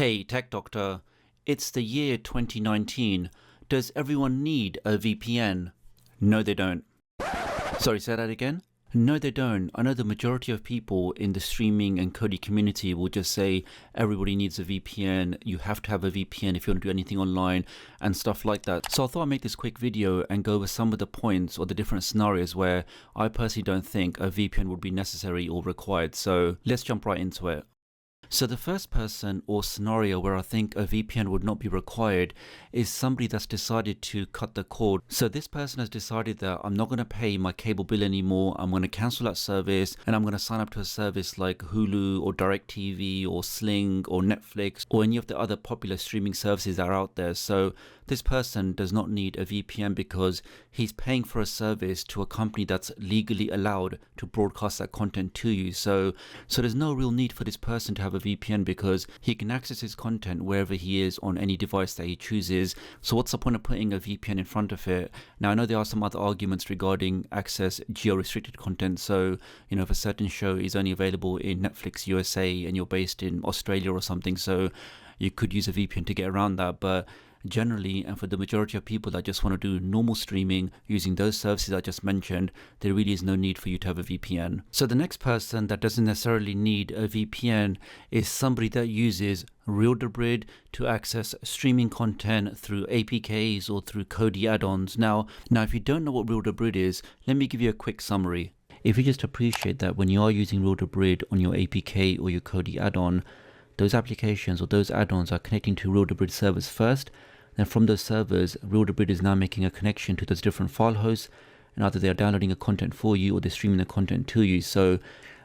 Hey, Tech Doctor, it's the year 2019. Does everyone need a VPN? No, they don't. Sorry, say that again? No, they don't. I know the majority of people in the streaming and coding community will just say everybody needs a VPN, you have to have a VPN if you want to do anything online and stuff like that. So I thought I'd make this quick video and go over some of the points or the different scenarios where I personally don't think a VPN would be necessary or required. So let's jump right into it. So the first person or scenario where I think a VPN would not be required is somebody that's decided to cut the cord. So this person has decided that I'm not going to pay my cable bill anymore, I'm going to cancel that service and I'm going to sign up to a service like Hulu or DirecTV or Sling or Netflix or any of the other popular streaming services that are out there. So this person does not need a VPN because he's paying for a service to a company that's legally allowed to broadcast that content to you. So there's no real need for this person to have a VPN because he can access his content wherever he is on any device that he chooses. So what's the point of putting a VPN in front of it? Now I know there are some other arguments regarding access geo-restricted content. So, you know, if a certain show is only available in Netflix USA and you're based in Australia or something, so you could use a VPN to get around that. But generally, and for the majority of people that just want to do normal streaming using those services I just mentioned, there really is no need for you to have a VPN. So the next person that doesn't necessarily need a VPN is somebody that uses real Debrid to access streaming content through APKs or through Kodi add-ons. Now if you don't know what real Debrid is, let me give you a quick summary. If you just appreciate that when you are using real Debrid on your APK or your Kodi add-on, those applications or those add-ons are connecting to real Debrid servers first. Then from those servers, real Debrid is now making a connection to those different file hosts, and either they are downloading a content for you or they're streaming the content to you. So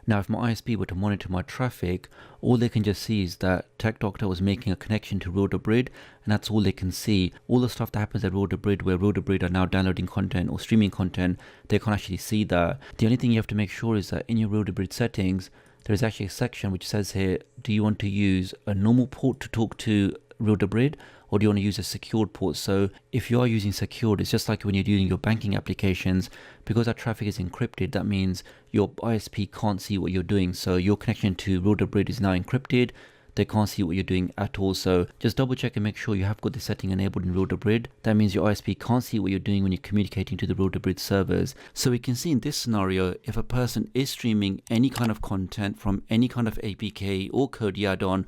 now if my ISP were to monitor my traffic, all they can just see is that Tech Doctor was making a connection to real Debrid, and that's all they can see. All the stuff that happens at real Debrid, where real Debrid are now downloading content or streaming content, they can't actually see that. The only thing you have to make sure is that in your real Debrid settings, there is actually a section which says here, do you want to use a normal port to talk to real Debrid, or do you want to use a secured port? So if you are using secured, it's just like when you're doing your banking applications, because our traffic is encrypted, that means your ISP can't see what you're doing. So your connection to real Debrid is now encrypted. They can't see what you're doing at all. So just double check and make sure you have got the setting enabled in real Debrid. That means your ISP can't see what you're doing when you're communicating to the real Debrid servers. So we can see in this scenario, if a person is streaming any kind of content from any kind of APK or Kodi add-on,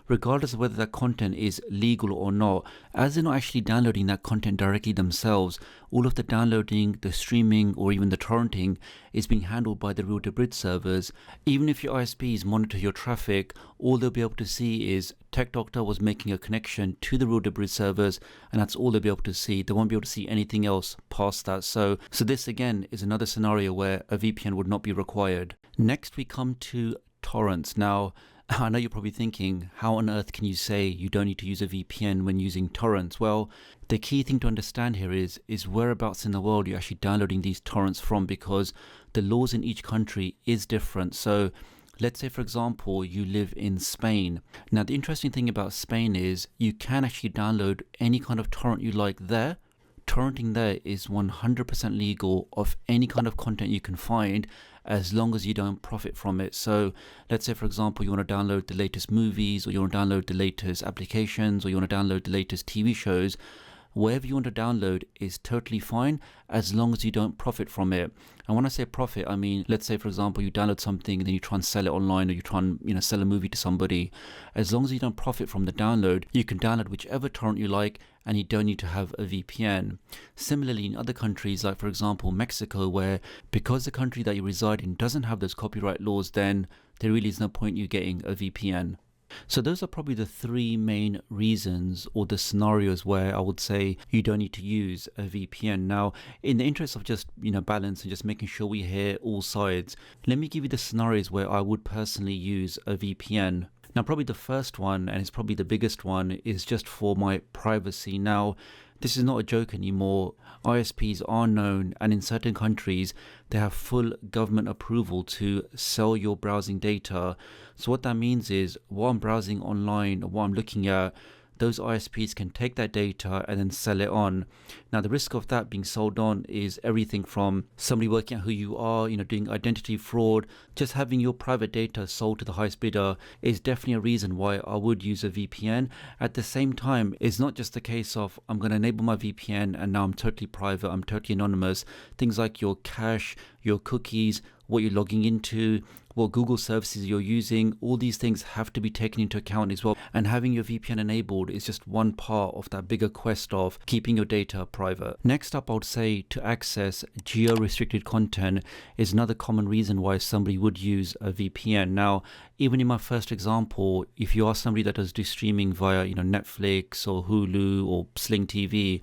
regardless of whether that content is legal or not, as they're not actually downloading that content directly themselves, all of the downloading, the streaming, or even the torrenting is being handled by the real Debrid servers. Even if your ISPs monitor your traffic, all they'll be able to see is Tech Doctor was making a connection to the real Debrid servers, and that's all they'll be able to see. They won't be able to see anything else past that. So this again is another scenario where a VPN would not be required. Next we come to torrents. Now I know you're probably thinking, how on earth can you say you don't need to use a VPN when using torrents? Well, the key thing to understand here is whereabouts in the world you're actually downloading these torrents from, because the laws in each country is different. So let's say, for example, you live in Spain. Now, the interesting thing about Spain is you can actually download any kind of torrent you like there. Torrenting there is 100% legal of any kind of content you can find, as long as you don't profit from it. So let's say, for example, you want to download the latest movies, or you want to download the latest applications, or you want to download the latest TV shows. Whatever you want to download is totally fine, as long as you don't profit from it. And when I say profit, I mean, let's say, for example, you download something and then you try and sell it online, or you try and sell a movie to somebody. As long as you don't profit from the download, you can download whichever torrent you like, and you don't need to have a VPN. Similarly, in other countries, like for example Mexico, where because the country that you reside in doesn't have those copyright laws, then there really is no point you getting a VPN. So those are probably the three main reasons or the scenarios where I would say you don't need to use a VPN. Now, in the interest of just balance and just making sure we hear all sides, let me give you the scenarios where I would personally use a VPN. Now, probably the first one, and it's probably the biggest one, is just for my privacy. Now, this is not a joke anymore. ISPs are known, and in certain countries, they have full government approval to sell your browsing data. So what that means is, while I'm browsing online, or what I'm looking at, those ISPs can take that data and then sell it on. Now, the risk of that being sold on is everything from somebody working out who you are, doing identity fraud. Just having your private data sold to the highest bidder is definitely a reason why I would use a VPN. At the same time, it's not just the case of I'm going to enable my VPN and now I'm totally private, I'm totally anonymous. Things like your cache, your cookies, what you're logging into, what Google services you're using, all these things have to be taken into account as well. And having your VPN enabled is just one part of that bigger quest of keeping your data private. Next up, I would say to access geo-restricted content is another common reason why somebody would use a VPN. Now, even in my first example, if you are somebody that does do streaming via Netflix or Hulu or Sling TV,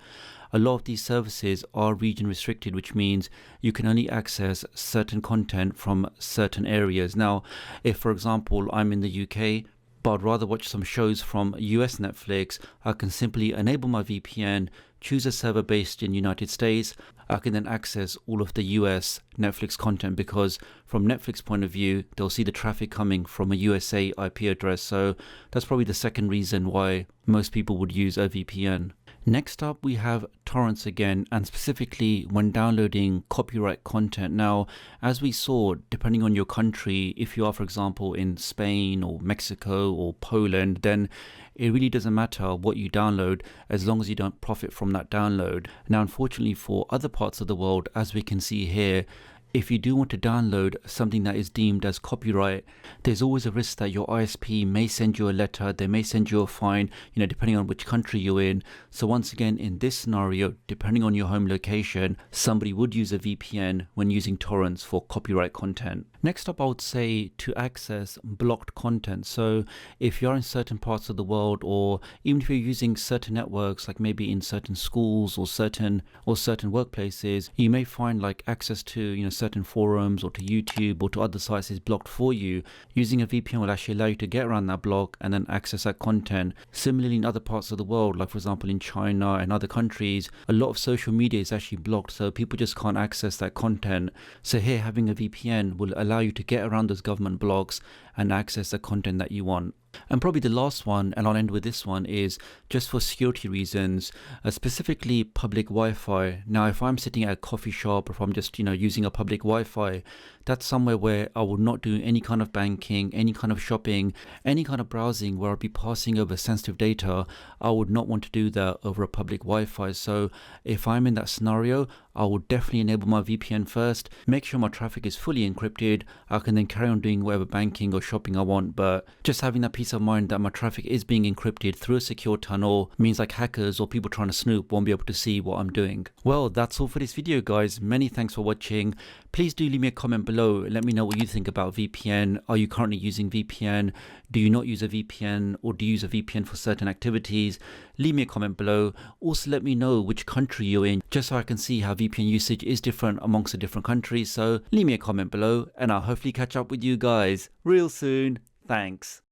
a lot of these services are region restricted, which means you can only access certain content from certain areas. Now, if for example, I'm in the UK, but I'd rather watch some shows from US Netflix, I can simply enable my VPN, choose a server based in United States. I can then access all of the US Netflix content because from Netflix point of view, they'll see the traffic coming from a USA IP address. So that's probably the second reason why most people would use a VPN. Next up, we have torrents again, and specifically when downloading copyright content. Now, as we saw, depending on your country, if you are, for example, in Spain or Mexico or Poland, then it really doesn't matter what you download as long as you don't profit from that download. Now, unfortunately, for other parts of the world, as we can see here, if you do want to download something that is deemed as copyright, there's always a risk that your ISP may send you a letter, they may send you a fine, depending on which country you're in. So once again, in this scenario, depending on your home location, somebody would use a VPN when using torrents for copyright content. Next up, I would say to access blocked content. So if you're in certain parts of the world, or even if you're using certain networks, like maybe in certain schools or certain workplaces, you may find like access to certain forums or to YouTube or to other sites is blocked for you. Using a VPN will actually allow you to get around that block and then access that content. Similarly, in other parts of the world, like for example in China and other countries, a lot of social media is actually blocked, so people just can't access that content. So here, having a VPN will allow you to get around those government blocks and access the content that you want. And probably the last one, and I'll end with this one, is just for security reasons, specifically public Wi-Fi. Now, if I'm sitting at a coffee shop, or if I'm just, using a public Wi-Fi, that's somewhere where I will not do any kind of banking, any kind of shopping, any kind of browsing where I'll be passing over sensitive data. I would not want to do that over a public Wi-Fi. So if I'm in that scenario, I will definitely enable my VPN first, make sure my traffic is fully encrypted. I can then carry on doing whatever banking or shopping I want, but just having that peace of mind that my traffic is being encrypted through a secure tunnel means like hackers or people trying to snoop won't be able to see what I'm doing. Well, that's all for this video, guys. Many thanks for watching. Please do leave me a comment below. Let me know what you think about VPN. Are you currently using VPN? Do you not use a VPN, or do you use a VPN for certain activities? Leave me a comment below. Also, let me know which country you're in, just so I can see how VPN usage is different amongst the different countries. So leave me a comment below, and I'll hopefully catch up with you guys real soon. Thanks.